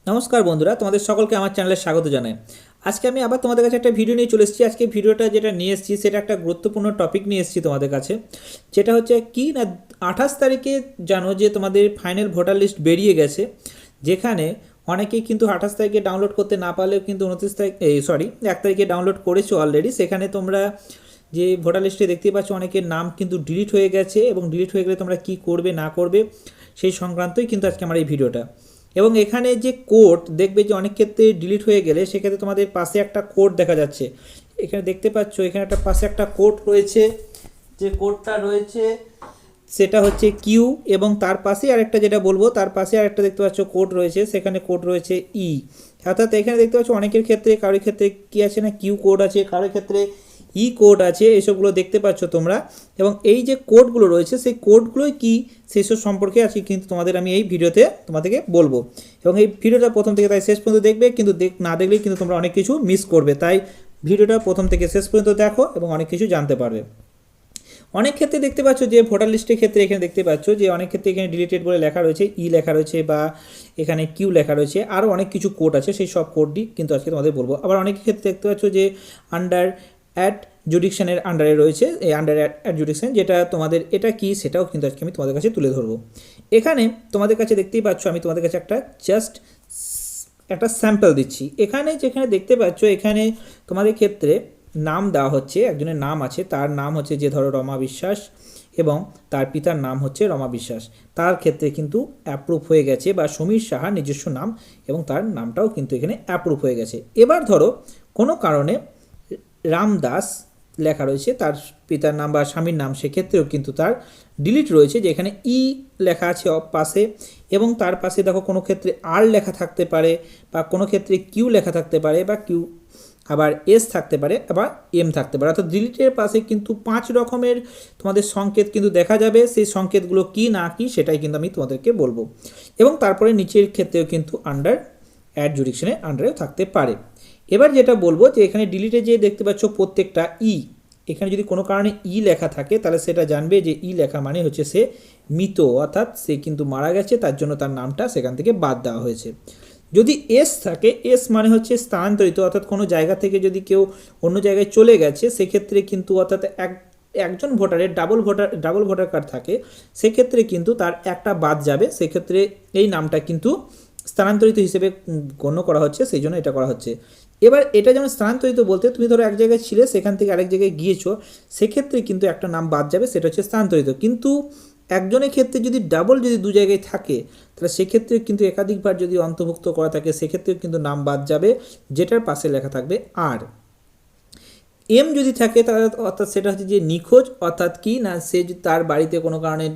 নমস্কার বন্ধুরা, তোমাদের সকলকে আমার চ্যানেলে স্বাগত জানাই। আজকে আমি আবার তোমাদের কাছে একটা ভিডিও নিয়ে চলে এসেছি। আজকে ভিডিওটা যেটা নিয়ে এসেছি সেটা একটা গুরুত্বপূর্ণ টপিক নিয়ে এসেছি তোমাদের কাছে, যেটা হচ্ছে কি না 28 তারিখে জানো যে তোমাদের ফাইনাল ভোটার লিস্ট বেরিয়ে গেছে, যেখানে অনেকেই কিন্তু 28 তারিখে ডাউনলোড করতে না পারলেও কিন্তু 29 তারিখ 1 তারিখে ডাউনলোড করেছো অলরেডি। সেখানে তোমরা যে ভোটার লিস্টে দেখতে পাচ্ছ অনেকের নাম কিন্তু ডিলিট হয়ে গেছে, এবং ডিলিট হয়ে গেলে তোমরা কী করবে না করবে সেই সংক্রান্তই কিন্তু আজকে আমার এই ভিডিওটা। এবং এখানে যে কোড দেখবে যে অনেক ক্ষেত্রে ডিলিট হয়ে গেলে সেক্ষেত্রে তোমাদের পাশে একটা কোড দেখা যাচ্ছে, এখানে দেখতে পাচ্ছ এখানে একটা পাশে একটা কোড রয়েছে। যে কোডটা রয়েছে সেটা হচ্ছে কিউ, এবং তার পাশে আরেকটা যেটা বলবো তার পাশে আরেকটা দেখতে পাচ্ছ কোড রয়েছে, সেখানে কোড রয়েছে ই। অর্থাৎ এখানে দেখতে পাচ্ছ অনেকের ক্ষেত্রে কারোর ক্ষেত্রে কী আছে না কিউ কোড আছে, কারোর ক্ষেত্রে ই কোড আছে, এসবগুলো দেখতে পাচ্ছ তোমরা। এবং এই যে কোডগুলো রয়েছে সেই কোডগুলোই কী সেসব সম্পর্কে আজকে কিন্তু তোমাদের আমি এই ভিডিওতে তোমাদেরকে বলবো। এবং এই ভিডিওটা প্রথম থেকে তাই শেষ পর্যন্ত দেখবে, কিন্তু না দেখলেই কিন্তু তোমরা অনেক কিছু মিস করবে। তাই ভিডিওটা প্রথম থেকে শেষ পর্যন্ত দেখো এবং অনেক কিছু জানতে পারবে। অনেক ক্ষেত্রে দেখতে পাচ্ছ যে ভোটার লিস্টের ক্ষেত্রে এখানে দেখতে পাচ্ছ যে অনেক ক্ষেত্রে এখানে ডিলিটেড বলে লেখা রয়েছে, ই লেখা রয়েছে বা এখানে কিউ লেখা রয়েছে, আরও অনেক কিছু কোড আছে, সেই সব কোডটি কিন্তু আজকে তোমাদের বলবো। আবার অনেক ক্ষেত্রে দেখতে পাচ্ছ যে আন্ডার অ্যাড জুডিকশনের আন্ডারে রয়েছে, এই আন্ডার অ্যাড জুডিকশন যেটা তোমাদের এটা কি সেটাও কিন্তু আজকে আমি তোমাদের কাছে তুলে ধরবো। এখানে তোমাদের কাছে দেখতেই পাচ্ছ আমি তোমাদের কাছে একটা স্যাম্পল দিচ্ছি। এখানে যেখানে দেখতে পাচ্ছ এখানে তোমাদের ক্ষেত্রে নাম দেওয়া হচ্ছে, একজনের নাম আছে, তার নাম হচ্ছে যে ধরো রমা বিশ্বাস, এবং তার পিতার নাম হচ্ছে রমা বিশ্বাস। তার ক্ষেত্রে কিন্তু অ্যাপ্রুভ হয়ে গেছে, বা সমীর সাহা নিজস্ব নাম এবং তার নামটাও কিন্তু এখানে অ্যাপ্রুভ হয়ে গেছে। এবার ধরো কোনো কারণে রামদাস লেখা রয়েছে তার পিতার নাম বা স্বামীর নাম, সেক্ষেত্রেও কিন্তু তার ডিলিট রয়েছে, যে এখানে ই লেখা আছে পাশে, এবং তার পাশে দেখো কোনো ক্ষেত্রে আর লেখা থাকতে পারে, বা কোনো ক্ষেত্রে কিউ লেখা থাকতে পারে, বা কিউ আবার এস থাকতে পারে, আবার এম থাকতে পারে। অর্থাৎ ডিলিটের পাশে কিন্তু 5 রকমের তোমাদের সংকেত কিন্তু দেখা যাবে। সেই সংকেতগুলো কি না কি সেটাই কিন্তু আমি তোমাদেরকে বলবো। এবং তারপরে নিচের ক্ষেত্রেও কিন্তু আন্ডার অ্যাড জুডিকশনের আন্ডারেও থাকতে পারে। এবার যেটা বলবো যে এখানে ডিলিটে যে দেখতে পাচ্ছ প্রত্যেকটা ই, এখানে যদি কোনো কারণে ই লেখা থাকে তাহলে সেটা জানবে যে ই লেখা মানে হচ্ছে সে মৃত, অর্থাৎ সে কিন্তু মারা গেছে, তার জন্য তার নামটা সেখান থেকে বাদ দেওয়া হয়েছে। যদি এস থাকে, এস মানে হচ্ছে স্থানান্তরিত, অর্থাৎ কোনো জায়গা থেকে যদি কেউ অন্য জায়গায় চলে গেছে সেক্ষেত্রে কিন্তু অর্থাৎ একজন ভোটারের ডাবল ভোটার কার্ড থাকে, সেক্ষেত্রে কিন্তু তার একটা বাদ যাবে, সেক্ষেত্রে এই নামটা কিন্তু স্থানান্তরিত হিসেবে গণ্য করা হচ্ছে, সেই জন্য এটা করা হচ্ছে। এবার এটা যেমন স্থানান্তরিত বলতে তুমি ধরো এক জায়গায় ছিলে সেখান থেকে আরেক জায়গায় গিয়েছো, সেক্ষেত্রে কিন্তু একটা নাম বাদ যাবে, সেটা হচ্ছে স্থানান্তরিত। কিন্তু একজনের ক্ষেত্রে যদি ডাবল যদি দু জায়গায় থাকে তাহলে সেক্ষেত্রে কিন্তু একাধিকবার যদি অন্তর্ভুক্ত করা থাকে সেক্ষেত্রেও কিন্তু নাম বাদ যাবে, যেটার পাশে লেখা থাকবে আর। এম যদি থাকে তাহলে অর্থাৎ সেটা হচ্ছে যে নিখোঁজ, অর্থাৎ কি না সে তার বাড়িতে কোনো কারণে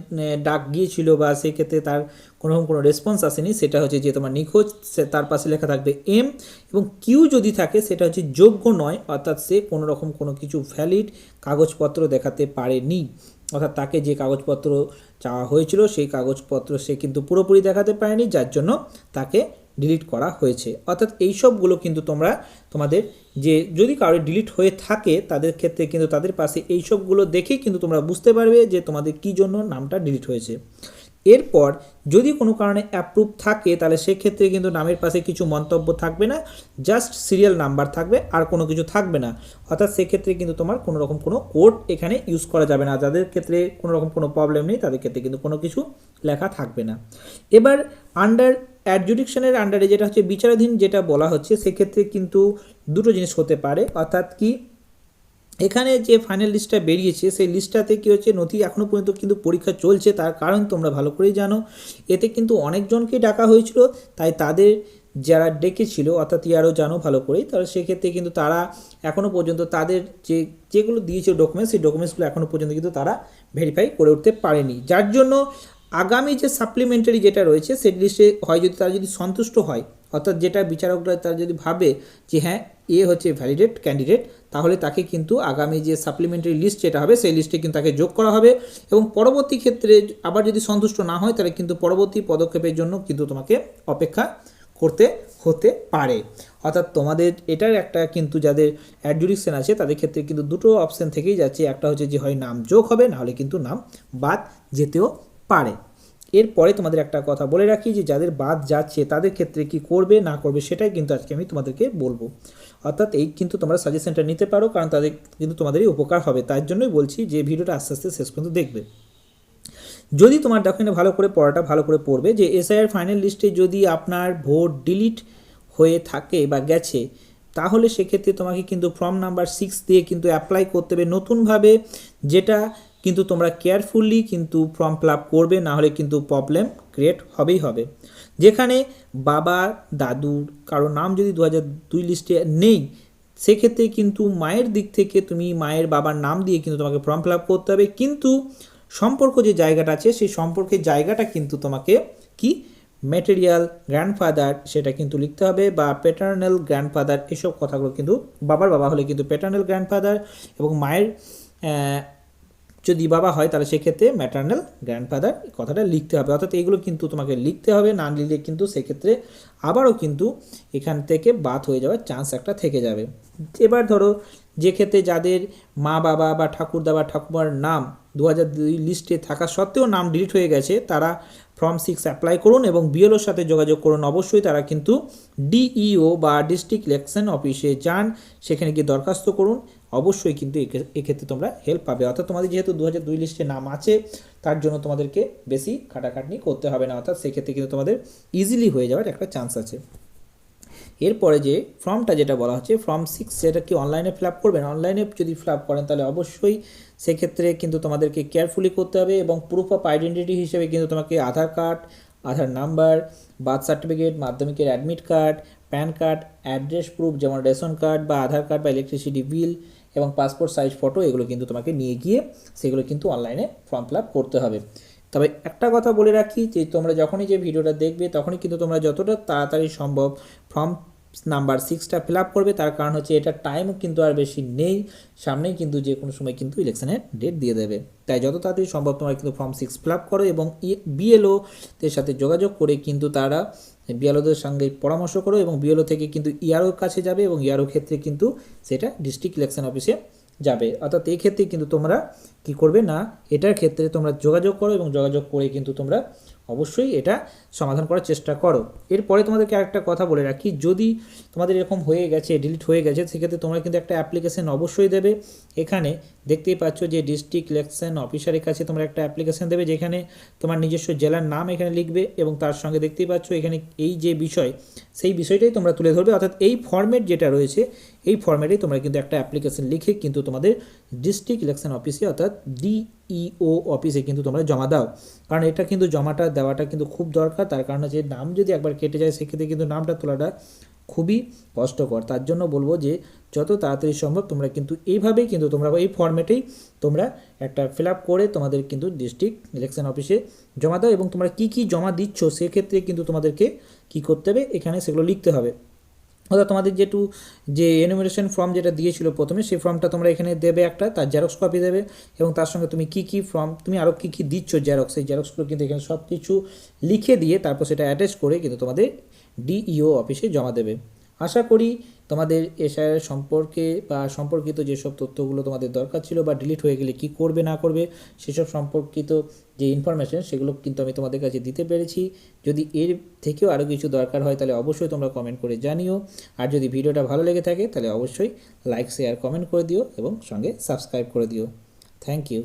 ডাক গিয়েছিল বা সেক্ষেত্রে তার কোনোরকম কোনো রেসপন্স আসেনি, সেটা হচ্ছে যে তোমার নিখোঁজ, সে তার পাশে লেখা থাকবে এম। এবং কিউ যদি থাকে সেটা হচ্ছে যোগ্য নয়, অর্থাৎ সে কোনো রকম কোনো কিছু ভ্যালিড কাগজপত্র দেখাতে পারেনি, অর্থাৎ তাকে যে কাগজপত্র চাওয়া হয়েছিল সেই কাগজপত্র সে কিন্তু পুরোপুরি দেখাতে পারেনি, যার জন্য তাকে ডিলিট করা হয়েছে। অর্থাৎ এই সবগুলো কিন্তু তোমরা তোমাদের যে যদি কারোর ডিলিট হয়ে থাকে তাদের ক্ষেত্রে কিন্তু তাদের পাশে এই সবগুলো দেখেই কিন্তু তোমরা বুঝতে পারবে যে তোমাদের কী জন্য নামটা ডিলিট হয়েছে। এরপর যদি কোনো কারণে অ্যাপ্রুভ থাকে তাহলে সেক্ষেত্রে কিন্তু নামের পাশে কিছু মন্তব্য থাকবে না, জাস্ট সিরিয়াল নাম্বার থাকবে, আর কোনো কিছু থাকবে না। অর্থাৎ সেক্ষেত্রে কিন্তু তোমার কোনো রকম কোনো কোড এখানে ইউজ করা যাবে না। যাদের ক্ষেত্রে কোনো রকম কোনো প্রবলেম নেই তাদের ক্ষেত্রে কিন্তু কোনো কিছু লেখা থাকবে না। এবার আন্ডার অ্যাডজুডিকশনের আন্ডারে যেটা হচ্ছে বিচারাধীন যেটা বলা হচ্ছে, সেক্ষেত্রে কিন্তু দুটো জিনিস হতে পারে। অর্থাৎ কি এখানে যে ফাইনাল লিস্টটা বেরিয়েছে সেই লিস্টটাতে কী হচ্ছে, নথি এখনও পর্যন্ত কিন্তু পরীক্ষা চলছে, তার কারণ তোমরা ভালো করেই জানো। এতে কিন্তু অনেকজনকেই ডাকা হয়েছিল, তাই তাদের যারা ডেকেছিল অর্থাৎ ইয়ারও জানো ভালো করেই, তাহলে সেক্ষেত্রে কিন্তু তারা এখনও পর্যন্ত তাদের যেগুলো দিয়েছিল ডকুমেন্টস, সেই ডকুমেন্টসগুলো এখনও পর্যন্ত কিন্তু তারা ভেরিফাই করে উঠতে পারেনি, যার জন্য আগামী যে সাপ্লিমেন্টারি যেটা রয়েছে সেই লিস্টে হয় যদি তারা যদি সন্তুষ্ট হয়, অর্থাৎ যেটা বিচারকরা তারা যদি ভাবে যে হ্যাঁ এ হচ্ছে ভ্যালিডেট ক্যান্ডিডেট, তাহলে তাকে কিন্তু আগামী যে সাপ্লিমেন্টারি লিস্ট যেটা হবে সেই লিস্টে কিন্তু তাকে যোগ করা হবে। এবং পরবর্তী ক্ষেত্রে আবার যদি সন্তুষ্ট না হয় তাহলে কিন্তু পরবর্তী পদক্ষেপের জন্য কিন্তু তোমাকে অপেক্ষা করতে হতে পারে। অর্থাৎ তোমাদের এটার একটা কিন্তু যাদের অ্যাডজুডিকশন আছে তাদের ক্ষেত্রে কিন্তু দুটো অপশান থেকেই যাচ্ছে, একটা হচ্ছে যে হয় নাম যোগ হবে, নাহলে কিন্তু নাম বাদ যেতেও পারে। এরপরে তোমাদের একটা কথা বলে রাখি যে যাদের বাদ যাচ্ছে তাদের ক্ষেত্রে কি করবে না করবে সেটাই কিন্তু আজকে আমি তোমাদেরকে বলবো। অর্থাৎ এই কিন্তু তোমরা সাজেশনটা নিতে পারো, কারণ তাদের কিন্তু তোমাদেরই উপকার হবে। তার জন্যই বলছি যে ভিডিওটা আস্তে আস্তে শেষ পর্যন্ত দেখবে। যদি তোমার দেখো এখানে ভালো করে পড়াটা ভালো করে পড়বে যে এসআইআর ফাইনাল লিস্টে যদি আপনার ভোট ডিলিট হয়ে থাকে বা গেছে, তাহলে সেক্ষেত্রে তোমাকে কিন্তু ফর্ম নাম্বার 6 দিয়ে কিন্তু অ্যাপ্লাই করতে হবে নতুনভাবে, যেটা কিন্তু তোমরা কেয়ারফুলি কিন্তু ফর্ম ফিল আপ করবে, না হলে কিন্তু প্রবলেম ক্রিয়েট হবেই হবে। যেখানে বাবা দাদুর কারো নাম যদি 2002 লিস্টে নেই, সেক্ষেত্রে কিন্তু মায়ের দিক থেকে তুমি মায়ের বাবার নাম দিয়ে কিন্তু তোমাকে ফর্ম ফিল আপ করতে হবে, কিন্তু সম্পর্ক যে জায়গাটা আছে সেই সম্পর্কের জায়গাটা কিন্তু তোমাকে কি ম্যাটেরিয়াল গ্র্যান্ডফাদার সেটা কিন্তু লিখতে হবে, বা প্যাটার্নাল গ্র্যান্ডফাদার, এসব কথাগুলো কিন্তু বাবার বাবা হলে কিন্তু প্যাটার্নাল গ্র্যান্ডফাদার, এবং মায়ের যদি বাবা হয় তাহলে সেক্ষেত্রে ম্যাটার্নাল গ্র্যান্ডফাদার কথাটা লিখতে হবে। অর্থাৎ এইগুলো কিন্তু তোমাকে লিখতে হবে, না লিখলে কিন্তু সেক্ষেত্রে আবারও কিন্তু এখান থেকে বাদ হয়ে যাওয়ার চান্স একটা থেকে যাবে। এবার ধরো যে ক্ষেত্রে যাদের মা বাবা বা ঠাকুরদা বা ঠাকুমার নাম 2002 লিস্টে থাকা সত্ত্বেও নাম ডিলিট হয়ে গেছে, তারা ফর্ম 6 অ্যাপ্লাই করুন এবং বিএলওর সাথে যোগাযোগ করুন। অবশ্যই তারা কিন্তু ডিইও বা ডিস্ট্রিক্ট ইলেকশন অফিসে যান, সেখানে গিয়ে দরখাস্ত করুন। অবশ্যই কিন্তু এক্ষেত্রে তোমরা হেল্প পাবে। অর্থাৎ তোমাদের যেহেতু 2002 লিস্টে নাম আছে, তার জন্য তোমাদেরকে বেশি খাটাখাটনি করতে হবে না, অর্থাৎ সেক্ষেত্রে কিন্তু তোমাদের ইজিলি হয়ে যাওয়ার একটা চান্স আছে। এরপরে যে ফর্মটা যেটা বলা হচ্ছে ফর্ম 6, সেটা কি অনলাইনে ফিল আপ করবেন? অনলাইনে যদি ফিল আপ করেন তাহলে অবশ্যই সেক্ষেত্রে কিন্তু তোমাদেরকে কেয়ারফুলি করতে হবে, এবং প্রুফ অফ আইডেন্টিটি হিসেবে কিন্তু তোমাকে আধার কার্ড, আধার নাম্বার, বার্থ সার্টিফিকেট, মাধ্যমিকের admit card, pan card, address proof যেমন রেশন কার্ড বা আধার কার্ড বা ইলেকট্রিসিটি বিল এবং পাসপোর্ট সাইজ ফটো, এগুলো কিন্তু তোমাকে নিয়ে গিয়ে সেগুলো কিন্তু অনলাইনে ফর্ম ফিল আপ করতে হবে। তবে একটা কথা বলে রাখি যে তোমরা যখনই যে ভিডিওটা দেখবে তখনই কিন্তু তোমরা যতটা তাড়াতাড়ি সম্ভব ফর্ম নাম্বার 6টা ফিল আপ করবে, তার কারণ হচ্ছে এটা টাইমও কিন্তু আর বেশি নেই, সামনেই কিন্তু যে কোনো সময় কিন্তু ইলেকশনের ডেট দিয়ে দেবে। তাই যত তাড়াতাড়ি সম্ভব তোমরা কিন্তু ফর্ম 6 ফিল আপ করো, এবং বিএলওদের সাথে যোগাযোগ করে কিন্তু তারা বিএলওদের সঙ্গে পরামর্শ করো, এবং বিএলও থেকে কিন্তু ইআরওর কাছে যাবে, এবং ইআরও ক্ষেত্রে কিন্তু সেটা ডিস্ট্রিক্ট ইলেকশন অফিসে যাবে। অর্থাৎ এই ক্ষেত্রে কিন্তু তোমরা কি করবে না, এটার ক্ষেত্রে তোমরা যোগাযোগ করো, এবং যোগাযোগ করে কিন্তু তোমরা অবশ্যই এটা সমাধান করার চেষ্টা করো। এরপরে তোমাদেরকে আরেকটা কথা বলে রাখি, যদি তোমাদের এরকম হয়ে গেছে, ডিলিট হয়ে গেছে, সেক্ষেত্রে তোমরা কিন্তু একটা অ্যাপ্লিকেশন অবশ্যই দেবে। এখানে দেখতেই পাচ্ছ যে ডিস্ট্রিক্ট ইলেকশন অফিসারের কাছে তোমরা একটা অ্যাপ্লিকেশন দেবে, যেখানে তোমার নিজস্ব জেলার নাম এখানে লিখবে, এবং তার সঙ্গে দেখতেই পাচ্ছ এখানে এই যে বিষয়, সেই বিষয়টাই তোমরা তুলে ধরবে। অর্থাৎ এই ফর্মেট যেটা রয়েছে, এই ফর্মেটেই তোমরা কিন্তু একটা অ্যাপ্লিকেশন লিখে কিন্তু তোমাদের ডিস্ট্রিক্ট ইলেকশন অফিসে অর্থাৎ ডিইও অফিসে কিন্তু তোমরা জমা দাও। কারণ এটা কিন্তু জমাটা দেওয়াটা কিন্তু খুব দরকার, তার কারণ হচ্ছে নাম যদি একবার কেটে যায় সেক্ষেত্রে কিন্তু নামটা তোলাটা খুবই কষ্টকর। তার জন্য বলবো যে যত তাড়াতাড়ি সম্ভব তোমরা কিন্তু এইভাবেই কিন্তু তোমরা এই ফর্মেটেই তোমরা একটা ফিল আপ করে তোমাদের কিন্তু ডিস্ট্রিক্ট ইলেকশন অফিসে জমা দাও, এবং তোমরা কী কী জমা দিচ্ছ সেক্ষেত্রে কিন্তু তোমাদেরকে কী করতে হবে, এখানে সেগুলো লিখতে হবে। অর্থাৎ তোমাদের যে এনুমারেশন ফর্ম যেটা দিয়েছিল প্রথমে, সেই ফর্মটা তোমরা এখানে দেবে একটা, তার জেরক্স কপি দেবে, এবং তার সঙ্গে তুমি কী ফর্ম তুমি আরও কী দিচ্ছ জেরক্স, সেই জেরক্সগুলো কিন্তু এখানে সব কিছু লিখে দিয়ে তারপর সেটা অ্যাটাচ করে কিন্তু তোমাদের ডিইও অফিসে জমা দেবে। আশা করি তোমাদের এসআইআর সম্পর্কে বা সম্পর্কিত যেসব তথ্যগুলো তোমাদের দরকার ছিল, বা ডিলিট হয়ে গেলে কী করবে না করবে সেসব সম্পর্কিত যে ইনফরমেশন সেগুলো কিন্তু আমি তোমাদের কাছে দিতে পেরেছি। যদি এর থেকেও আরও কিছু দরকার হয় তাহলে অবশ্যই তোমরা কমেন্ট করে জানিও, আর যদি ভিডিওটা ভালো লেগে থাকে তাহলে অবশ্যই লাইক শেয়ার কমেন্ট করে দিও, এবং সঙ্গে সাবস্ক্রাইব করে দিও। Thank you.